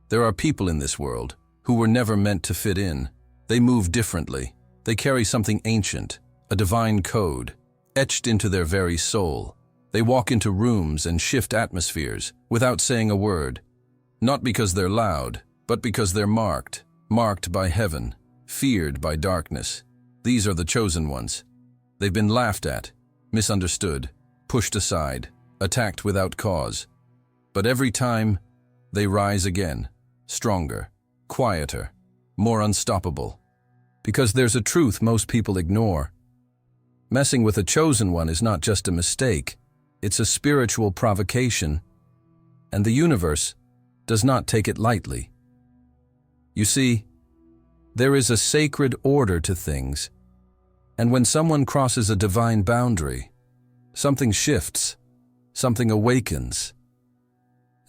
There are people in this world who were never meant to fit in. They move differently. They carry something ancient, a divine code, etched into their very soul. They walk into rooms and shift atmospheres without saying a word. Not because they're loud, but because they're marked by heaven, feared by darkness. These are the chosen ones. They've been laughed at, misunderstood, pushed aside, attacked without cause. But every time, they rise again, stronger, quieter, more unstoppable. Because there's a truth most people ignore. Messing with a chosen one is not just a mistake, it's a spiritual provocation, and the universe does not take it lightly. You see, there is a sacred order to things, and when someone crosses a divine boundary, something shifts, something awakens,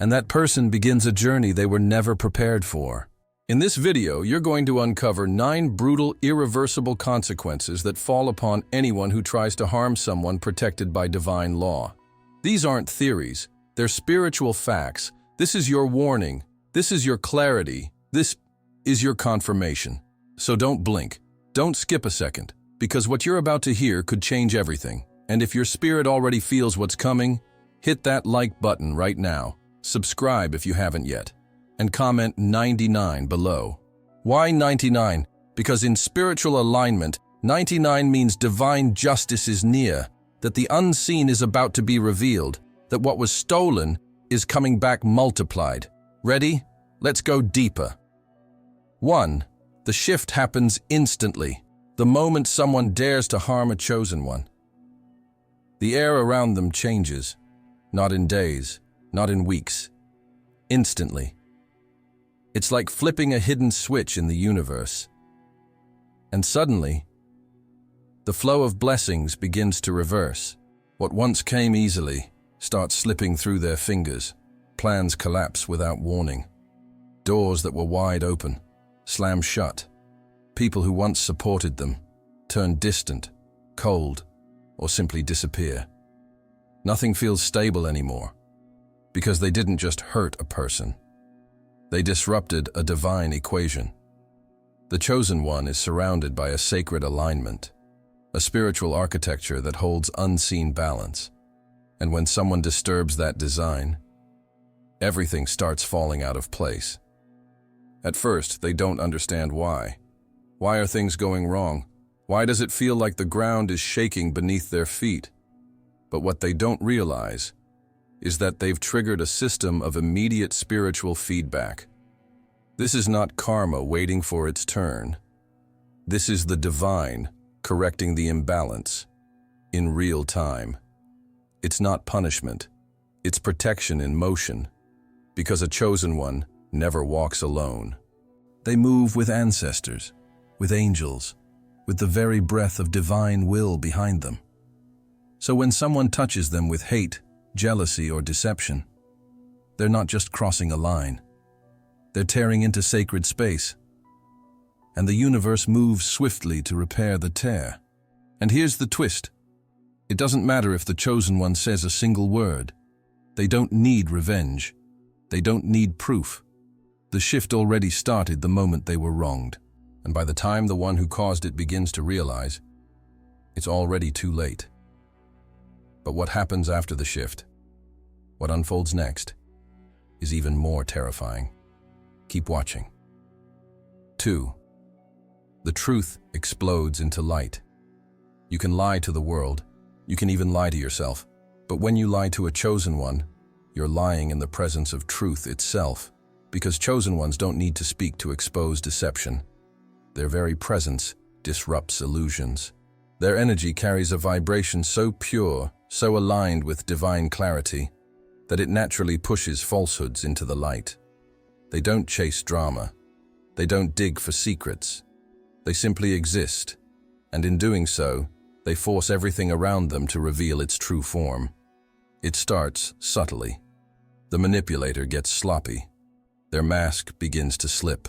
and that person begins a journey they were never prepared for. In this video, you're going to uncover 9 brutal, irreversible consequences that fall upon anyone who tries to harm someone protected by divine law. These aren't theories, they're spiritual facts. This is your warning, this is your clarity, this is your confirmation. So don't blink, don't skip a second, because what you're about to hear could change everything. And if your spirit already feels what's coming, hit that like button right now, subscribe if you haven't yet, and comment 99 below. Why 99? Because in spiritual alignment, 99 means divine justice is near, that the unseen is about to be revealed, that what was stolen is coming back multiplied. Ready? Let's go deeper. 1. The shift happens instantly, the moment someone dares to harm a chosen one. The air around them changes, not in days, not in weeks, instantly. It's like flipping a hidden switch in the universe. And suddenly, the flow of blessings begins to reverse. What once came easily starts slipping through their fingers. Plans collapse without warning. Doors that were wide open slam shut. People who once supported them turn distant, cold, or simply disappear. Nothing feels stable anymore, because they didn't just hurt a person. They disrupted a divine equation. The chosen one is surrounded by a sacred alignment, a spiritual architecture that holds unseen balance. And when someone disturbs that design, everything starts falling out of place. At first, they don't understand why. Why are things going wrong? Why does it feel like the ground is shaking beneath their feet? But what they don't realize is that they've triggered a system of immediate spiritual feedback. This is not karma waiting for its turn. This is the divine correcting the imbalance in real time. It's not punishment, it's protection in motion, because a chosen one never walks alone. They move with ancestors, with angels, with the very breath of divine will behind them. So when someone touches them with hate, jealousy, or deception, they're not just crossing a line. They're tearing into sacred space. And the universe moves swiftly to repair the tear. And here's the twist. It doesn't matter if the chosen one says a single word. They don't need revenge. They don't need proof. The shift already started the moment they were wronged. And by the time the one who caused it begins to realize, it's already too late. But what happens after the shift, what unfolds next, is even more terrifying. Keep watching. 2. The truth explodes into light. You can lie to the world, you can even lie to yourself, but when you lie to a chosen one, you're lying in the presence of truth itself, because chosen ones don't need to speak to expose deception. Their very presence disrupts illusions. Their energy carries a vibration so pure, so aligned with divine clarity, that it naturally pushes falsehoods into the light. They don't chase drama. They don't dig for secrets. They simply exist, and in doing so, they force everything around them to reveal its true form. It starts subtly. The manipulator gets sloppy. Their mask begins to slip.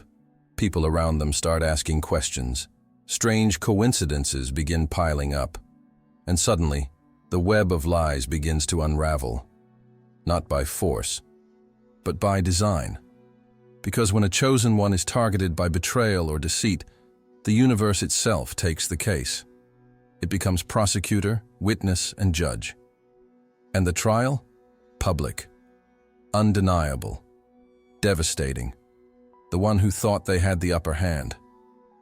People around them start asking questions. Strange coincidences begin piling up. And suddenly, the web of lies begins to unravel. Not by force, but by design. Because when a chosen one is targeted by betrayal or deceit, the universe itself takes the case. It becomes prosecutor, witness, and judge. And the trial? Public. Undeniable. Devastating. The one who thought they had the upper hand,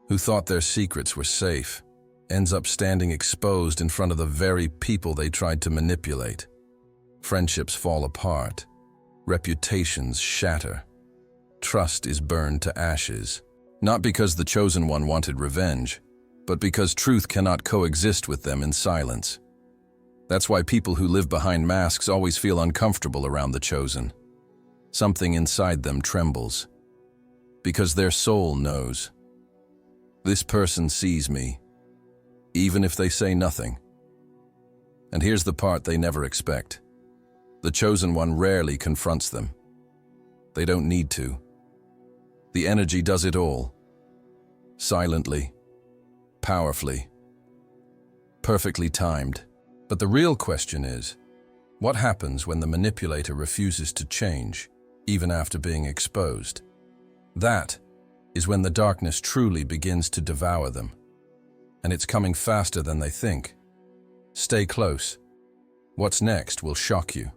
who thought their secrets were safe, ends up standing exposed in front of the very people they tried to manipulate. Friendships fall apart. Reputations shatter. Trust is burned to ashes. Not because the chosen one wanted revenge, but because truth cannot coexist with them in silence. That's why people who live behind masks always feel uncomfortable around the chosen. Something inside them trembles. Because their soul knows. This person sees me, even if they say nothing. And here's the part they never expect. The chosen one rarely confronts them. They don't need to. The energy does it all. Silently, powerfully, perfectly timed. But the real question is, what happens when the manipulator refuses to change, even after being exposed? That is when the darkness truly begins to devour them. And it's coming faster than they think. Stay close. What's next will shock you.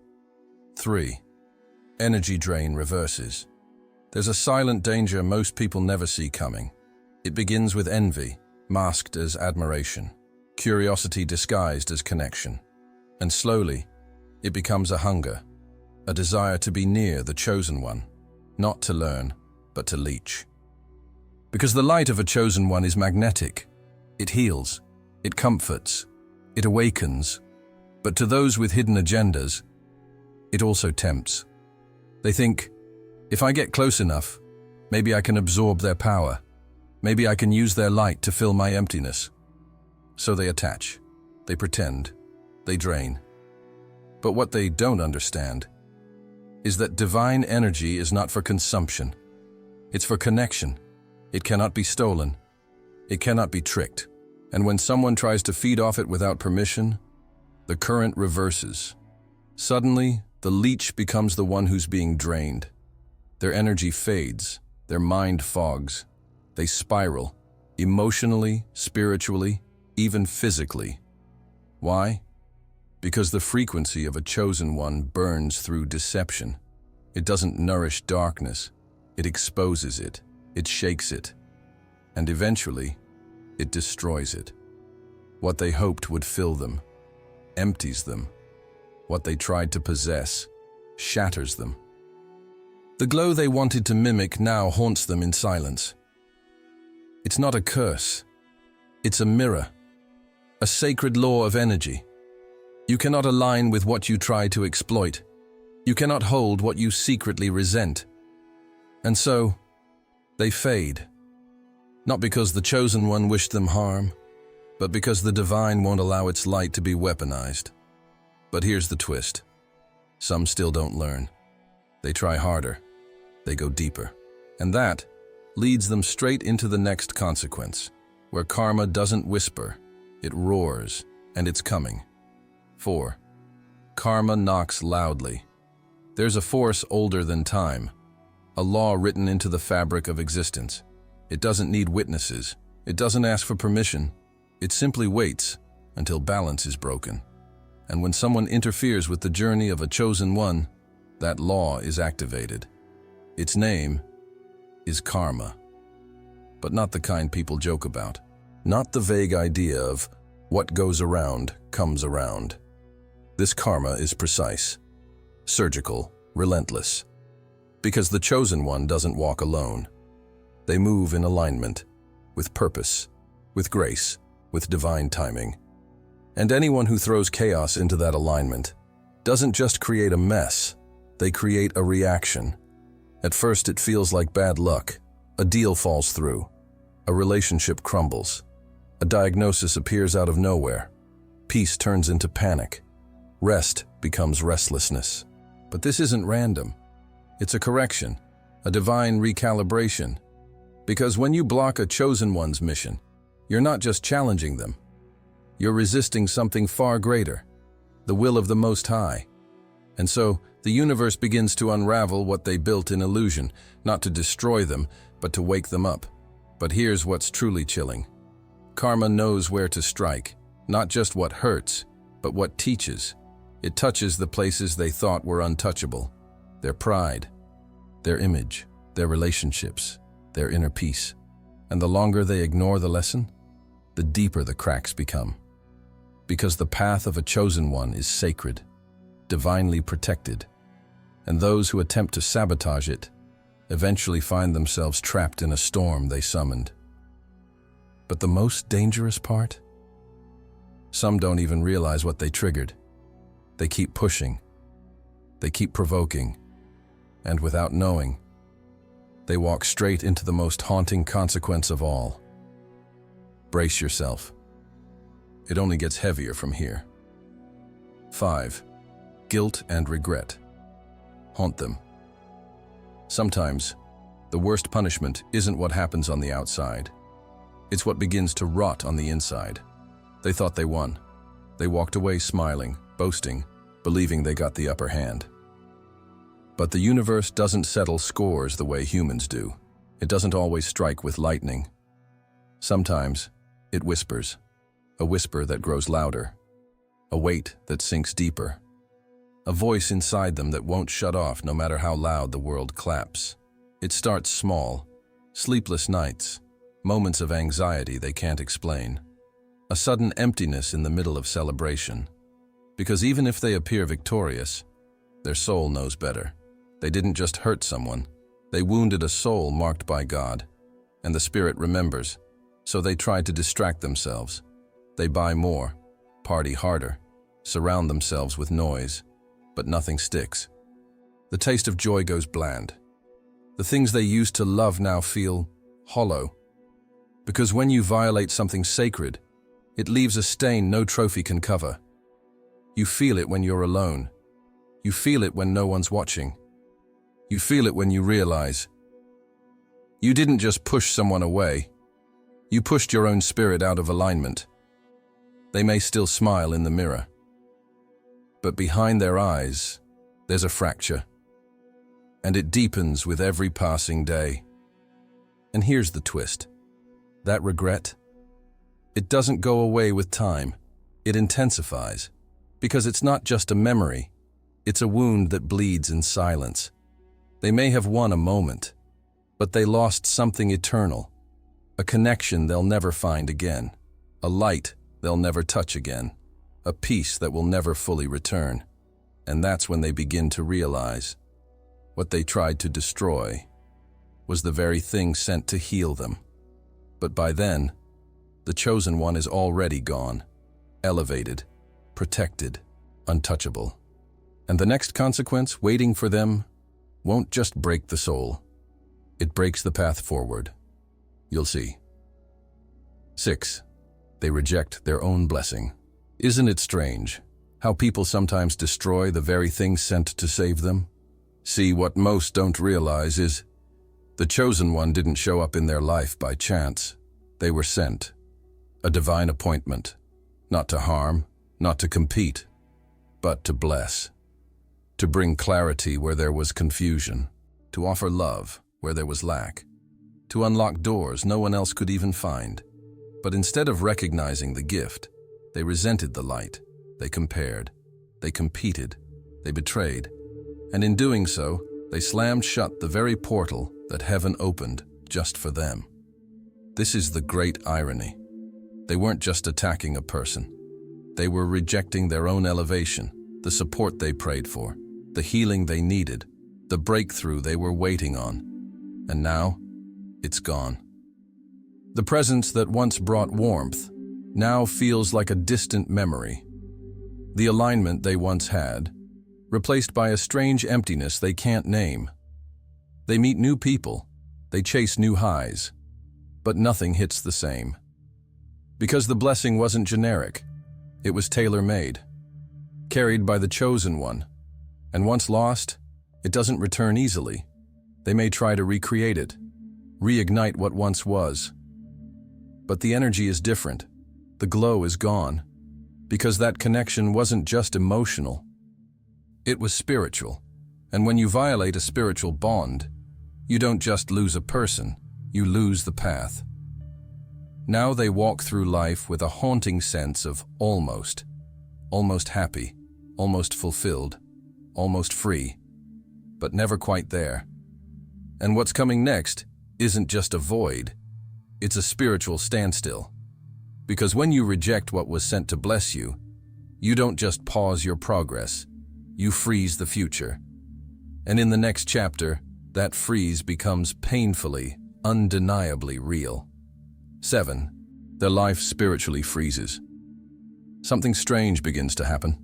3. Energy drain reverses. There's a silent danger most people never see coming. It begins with envy, masked as admiration, curiosity disguised as connection. And slowly, it becomes a hunger, a desire to be near the chosen one, not to learn, but to leech. Because the light of a chosen one is magnetic. It heals, it comforts, it awakens. But to those with hidden agendas, it also tempts. They think, if I get close enough, maybe I can absorb their power. Maybe I can use their light to fill my emptiness. So they attach, they pretend, they drain. But what they don't understand is that divine energy is not for consumption. It's for connection. It cannot be stolen. It cannot be tricked. And when someone tries to feed off it without permission, the current reverses. Suddenly, the leech becomes the one who's being drained. Their energy fades, their mind fogs. They spiral, emotionally, spiritually, even physically. Why? Because the frequency of a chosen one burns through deception. It doesn't nourish darkness. It exposes it. It shakes it. And eventually, it destroys it. What they hoped would fill them, empties them. What they tried to possess, shatters them. The glow they wanted to mimic now haunts them in silence. It's not a curse. It's a mirror, a sacred law of energy. You cannot align with what you try to exploit. You cannot hold what you secretly resent. And so, they fade. Not because the chosen one wished them harm, but because the divine won't allow its light to be weaponized. But here's the twist. Some still don't learn. They try harder. They go deeper. And that leads them straight into the next consequence, where karma doesn't whisper, it roars, and it's coming. 4. Karma knocks loudly. There's a force older than time, a law written into the fabric of existence. It doesn't need witnesses. It doesn't ask for permission. It simply waits until balance is broken. And when someone interferes with the journey of a chosen one, that law is activated. Its name is karma. But not the kind people joke about. Not the vague idea of what goes around comes around. This karma is precise, surgical, relentless. Because the chosen one doesn't walk alone. They move in alignment, with purpose, with grace, with divine timing. And anyone who throws chaos into that alignment doesn't just create a mess, they create a reaction. At first it feels like bad luck. A deal falls through. A relationship crumbles. A diagnosis appears out of nowhere. Peace turns into panic. Rest becomes restlessness. But this isn't random. It's a correction, a divine recalibration. Because when you block a chosen one's mission, you're not just challenging them. You're resisting something far greater, the will of the Most High. And so, the universe begins to unravel what they built in illusion, not to destroy them, but to wake them up. But here's what's truly chilling. Karma knows where to strike, not just what hurts, but what teaches. It touches the places they thought were untouchable. Their pride, their image, their relationships, their inner peace. And the longer they ignore the lesson, the deeper the cracks become. Because the path of a chosen one is sacred, divinely protected, and those who attempt to sabotage it eventually find themselves trapped in a storm they summoned. But the most dangerous part? Some don't even realize what they triggered. They keep pushing. They keep provoking. And without knowing, they walk straight into the most haunting consequence of all. Brace yourself. It only gets heavier from here. 5. Guilt and regret. Haunt them. Sometimes, the worst punishment isn't what happens on the outside. It's what begins to rot on the inside. They thought they won. They walked away smiling, boasting, believing they got the upper hand. But the universe doesn't settle scores the way humans do. It doesn't always strike with lightning. Sometimes, it whispers. A whisper that grows louder. A weight that sinks deeper. A voice inside them that won't shut off no matter how loud the world claps. It starts small. Sleepless nights. Moments of anxiety they can't explain. A sudden emptiness in the middle of celebration. Because even if they appear victorious, their soul knows better. They didn't just hurt someone. They wounded a soul marked by God. And the Spirit remembers. So they try to distract themselves. They buy more, party harder, surround themselves with noise, but nothing sticks. The taste of joy goes bland. The things they used to love now feel hollow. Because when you violate something sacred, it leaves a stain no trophy can cover. You feel it when you're alone. You feel it when no one's watching. You feel it when you realize you didn't just push someone away. You pushed your own spirit out of alignment. They may still smile in the mirror, but behind their eyes, there's a fracture, and it deepens with every passing day. And here's the twist. That regret, it doesn't go away with time. It intensifies, because it's not just a memory. It's a wound that bleeds in silence. They may have won a moment, but they lost something eternal, a connection they'll never find again, a light they'll never touch again, a peace that will never fully return. And that's when they begin to realize what they tried to destroy was the very thing sent to heal them. But by then, the chosen one is already gone, elevated, protected, untouchable. And the next consequence waiting for them won't just break the soul. It breaks the path forward. You'll see. 6. They reject their own blessing. Isn't it strange how people sometimes destroy the very thing sent to save them? See, what most don't realize is the chosen one didn't show up in their life by chance. They were sent. A divine appointment. Not to harm, not to compete, but to bless. To bring clarity where there was confusion. To offer love where there was lack. To unlock doors no one else could even find. But instead of recognizing the gift, they resented the light. They compared. They competed. They betrayed. And in doing so, they slammed shut the very portal that heaven opened just for them. This is the great irony. They weren't just attacking a person. They were rejecting their own elevation, the support they prayed for, the healing they needed, the breakthrough they were waiting on. And now, it's gone. The presence that once brought warmth now feels like a distant memory. The alignment they once had, replaced by a strange emptiness they can't name. They meet new people, they chase new highs, but nothing hits the same. Because the blessing wasn't generic, it was tailor-made, carried by the chosen one, and once lost, it doesn't return easily. They may try to recreate it, reignite what once was. But the energy is different. The glow is gone, because that connection wasn't just emotional. It was spiritual. And when you violate a spiritual bond, you don't just lose a person, you lose the path. Now they walk through life with a haunting sense of almost happy, almost fulfilled, almost free, but never quite there. And what's coming next isn't just a void, it's a spiritual standstill. Because when you reject what was sent to bless you, you don't just pause your progress, you freeze the future. And in the next chapter, that freeze becomes painfully, undeniably real. 7. Their life spiritually freezes. Something strange begins to happen.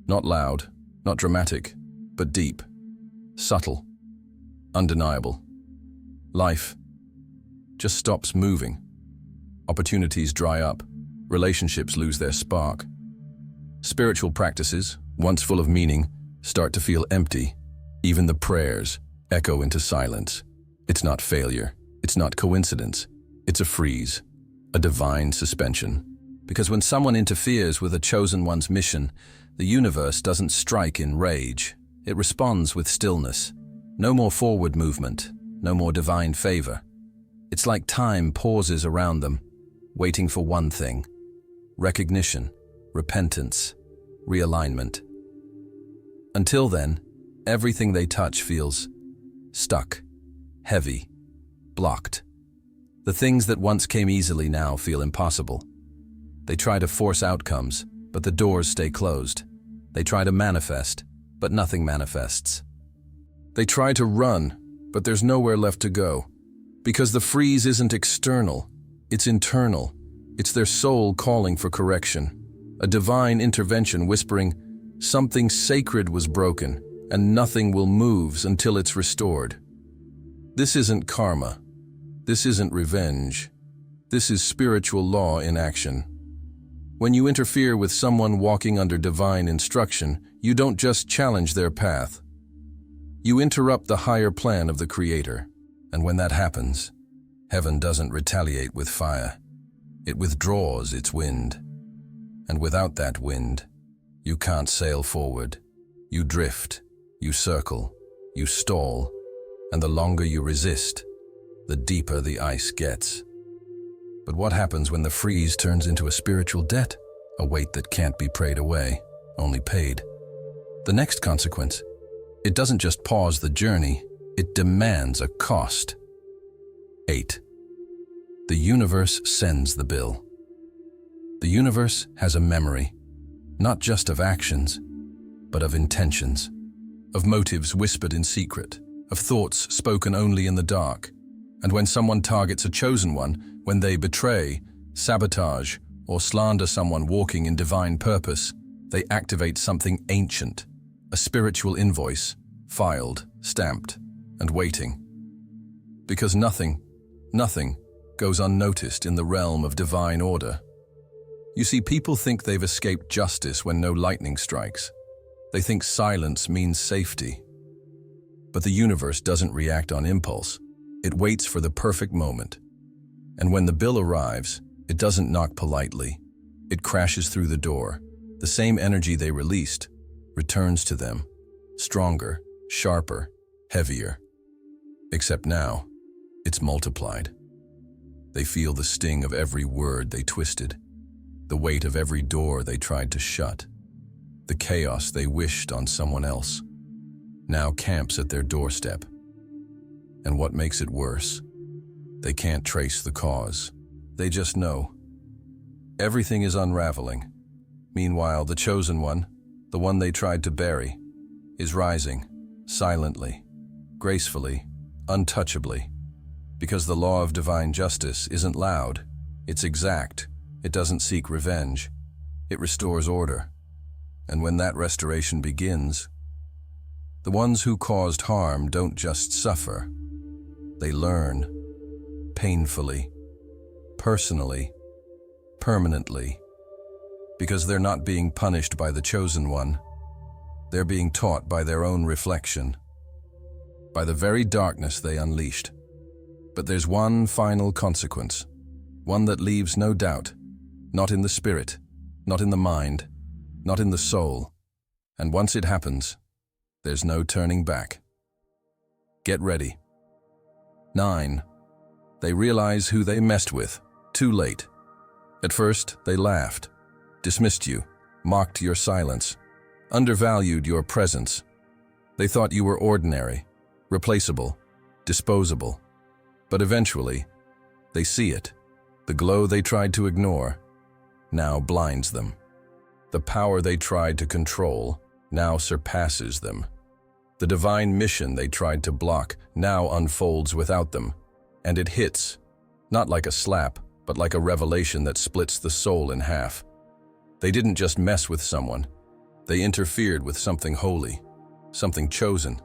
Not loud, not dramatic, but deep, subtle, undeniable. Life just stops moving. Opportunities dry up, relationships lose their spark. Spiritual practices, once full of meaning, start to feel empty. Even the prayers echo into silence. It's not failure, it's not coincidence, it's a freeze, a divine suspension. Because when someone interferes with a chosen one's mission, the universe doesn't strike in rage. It responds with stillness. No more forward movement, no more divine favor. It's like time pauses around them, waiting for one thing: recognition, repentance, realignment. Until then, everything they touch feels stuck, heavy, blocked. The things that once came easily now feel impossible. They try to force outcomes, but the doors stay closed. They try to manifest, but nothing manifests. They try to run, but there's nowhere left to go. Because the freeze isn't external, it's internal. It's their soul calling for correction. A divine intervention whispering, something sacred was broken, and nothing will move until it's restored. This isn't karma. This isn't revenge. This is spiritual law in action. When you interfere with someone walking under divine instruction, you don't just challenge their path. You interrupt the higher plan of the Creator. And when that happens, heaven doesn't retaliate with fire. It withdraws its wind. And without that wind, you can't sail forward. You drift, you circle, you stall, and the longer you resist, the deeper the ice gets. But what happens when the freeze turns into a spiritual debt? A weight that can't be prayed away, only paid. The next consequence, it doesn't just pause the journey, it demands a cost. 8. The universe sends the bill. The universe has a memory, not just of actions, but of intentions, of motives whispered in secret, of thoughts spoken only in the dark. And when someone targets a chosen one, when they betray, sabotage, or slander someone walking in divine purpose, they activate something ancient, a spiritual invoice, filed, stamped, and waiting. Because nothing goes unnoticed in the realm of divine order. You see, people think they've escaped justice when no lightning strikes. They think silence means safety. But the universe doesn't react on impulse. It waits for the perfect moment. And when the bill arrives, it doesn't knock politely. It crashes through the door. The same energy they released returns to them, stronger, sharper, heavier. Except now, it's multiplied. They feel the sting of every word they twisted, the weight of every door they tried to shut, the chaos they wished on someone else, now camps at their doorstep. And what makes it worse? They can't trace the cause. They just know. Everything is unraveling. Meanwhile, the chosen one, the one they tried to bury, is rising, silently, gracefully, untouchably. Because the law of divine justice isn't loud, it's exact. It doesn't seek revenge. It restores order. And when that restoration begins, the ones who caused harm don't just suffer. They learn, painfully, personally, permanently. Because they're not being punished by the chosen one. They're being taught by their own reflection, by the very darkness they unleashed. But there's one final consequence, one that leaves no doubt, not in the spirit, not in the mind, not in the soul. And once it happens, There's no turning back. Get ready. 9. They realize who they messed with, too late. At first, they laughed, dismissed you, mocked your silence, undervalued your presence. They thought you were ordinary, replaceable, disposable. But eventually, they see it. The glow they tried to ignore now blinds them. The power they tried to control now surpasses them. The divine mission they tried to block now unfolds without them, and it hits, not like a slap, but like a revelation that splits the soul in half. They didn't just mess with someone, they interfered with something holy, something chosen,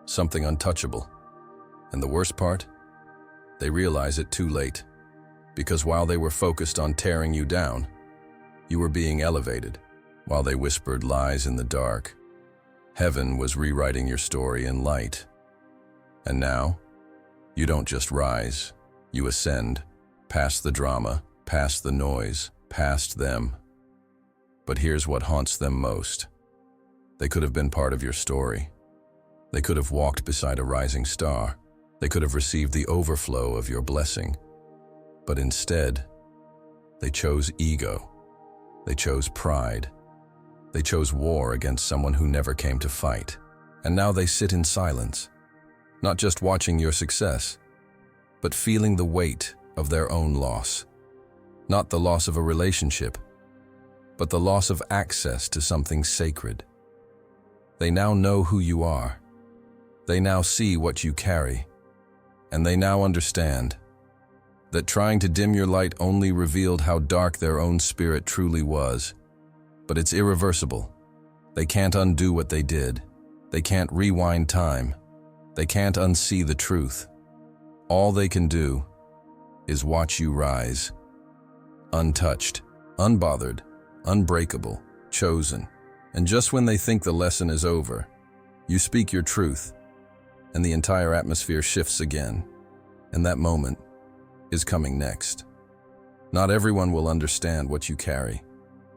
something untouchable. And the worst part? They realize it too late, because while they were focused on tearing you down, you were being elevated. While they whispered lies in the dark, heaven was rewriting your story in light. And now, you don't just rise, you ascend, past the drama, past the noise, past them. But here's what haunts them most. They could have been part of your story. They could have walked beside a rising star. They could have received the overflow of your blessing. But instead, they chose ego. They chose pride. They chose war against someone who never came to fight. And now they sit in silence, not just watching your success, but feeling the weight of their own loss. Not the loss of a relationship, but the loss of access to something sacred. They now know who you are. They now see what you carry. And they now understand that trying to dim your light only revealed how dark their own spirit truly was. But it's irreversible. They can't undo what they did. They can't rewind time. They can't unsee the truth. All they can do is watch you rise, untouched, unbothered, unbreakable, chosen. And just when they think the lesson is over, you speak your truth, and the entire atmosphere shifts again. And that moment is coming next. Not everyone will understand what you carry.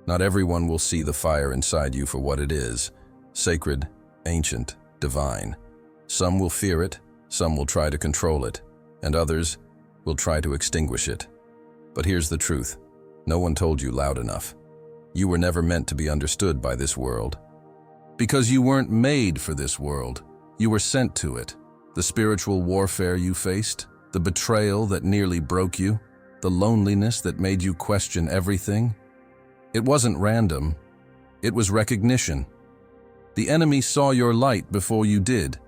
Not everyone will see the fire inside you for what it is, sacred, ancient, divine. Some will fear it, some will try to control it, and others will try to extinguish it. But here's the truth. No one told you loud enough. You were never meant to be understood by this world. Because you weren't made for this world. You were sent to it. The spiritual warfare you faced, the betrayal that nearly broke you, the loneliness that made you question everything. It wasn't random. It was recognition. The enemy saw your light before you did.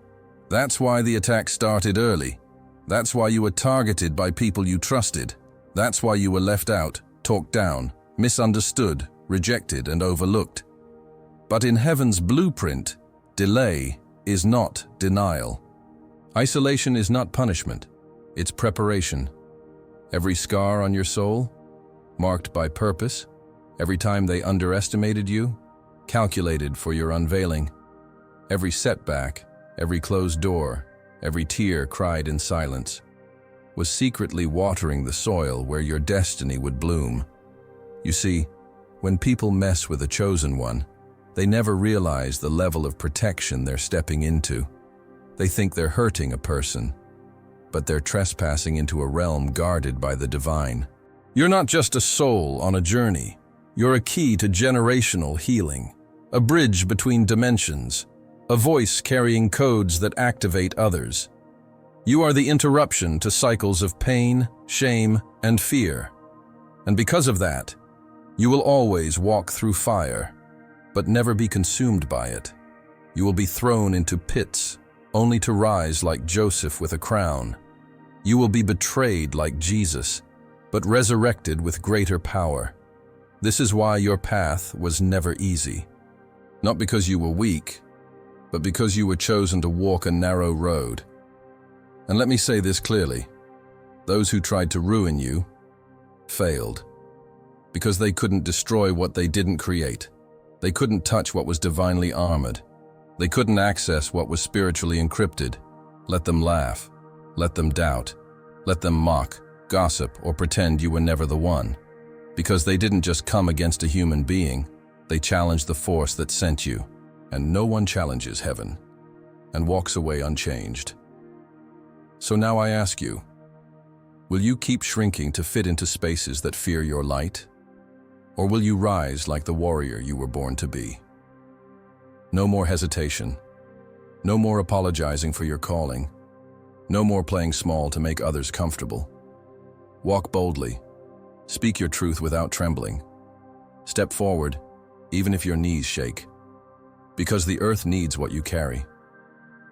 That's why the attack started early. That's why you were targeted by people you trusted. That's why you were left out, talked down, misunderstood, rejected, and overlooked. But in heaven's blueprint, delay is not denial. Isolation is not punishment. It's preparation. Every scar on your soul, marked by purpose, every time they underestimated you, calculated for your unveiling. Every setback, every closed door, every tear cried in silence, was secretly watering the soil where your destiny would bloom. You see, when people mess with a chosen one, they never realize the level of protection they're stepping into. They think they're hurting a person, but they're trespassing into a realm guarded by the divine. You're not just a soul on a journey. You're a key to generational healing, a bridge between dimensions, a voice carrying codes that activate others. You are the interruption to cycles of pain, shame, and fear. And because of that, you will always walk through fire, but never be consumed by it. You will be thrown into pits, only to rise like Joseph with a crown. You will be betrayed like Jesus, but resurrected with greater power. This is why your path was never easy. Not because you were weak, but because you were chosen to walk a narrow road. And let me say this clearly. Those who tried to ruin you failed. Because they couldn't destroy what they didn't create. They couldn't touch what was divinely armored. They couldn't access what was spiritually encrypted. Let them laugh. Let them doubt. Let them mock, gossip, or pretend you were never the one. Because they didn't just come against a human being, they challenged the force that sent you. And no one challenges heaven. and walks away unchanged. So now I ask you, will you keep shrinking to fit into spaces that fear your light? Or will you rise like the warrior you were born to be? No more hesitation. No more apologizing for your calling. No more playing small to make others comfortable. Walk boldly. Speak your truth without trembling. Step forward, even if your knees shake. Because the earth needs what you carry.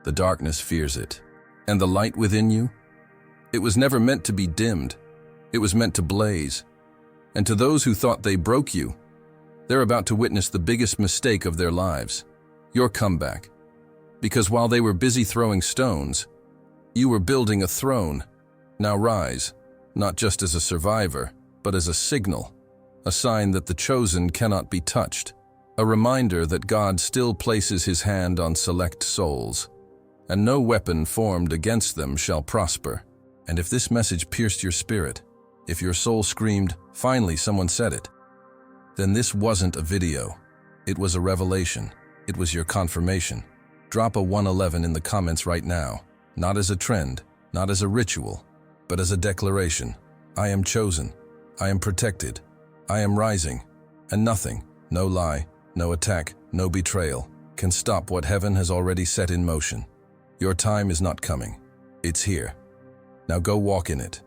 The darkness fears it. And the light within you? It was never meant to be dimmed. It was meant to blaze. And to those who thought they broke you, they're about to witness the biggest mistake of their lives, your comeback. Because while they were busy throwing stones, you were building a throne. Now rise, not just as a survivor, but as a signal, a sign that the chosen cannot be touched, a reminder that God still places his hand on select souls, and no weapon formed against them shall prosper. And if this message pierced your spirit, if your soul screamed, "Finally, someone said it," then this wasn't a video. It was a revelation. It was your confirmation. Drop a 111 in the comments right now, not as a trend, not as a ritual, but as a declaration. I am chosen. I am protected. I am rising. And nothing, no lie, no attack, no betrayal, can stop what heaven has already set in motion. Your time is not coming. It's here. Now go walk in it.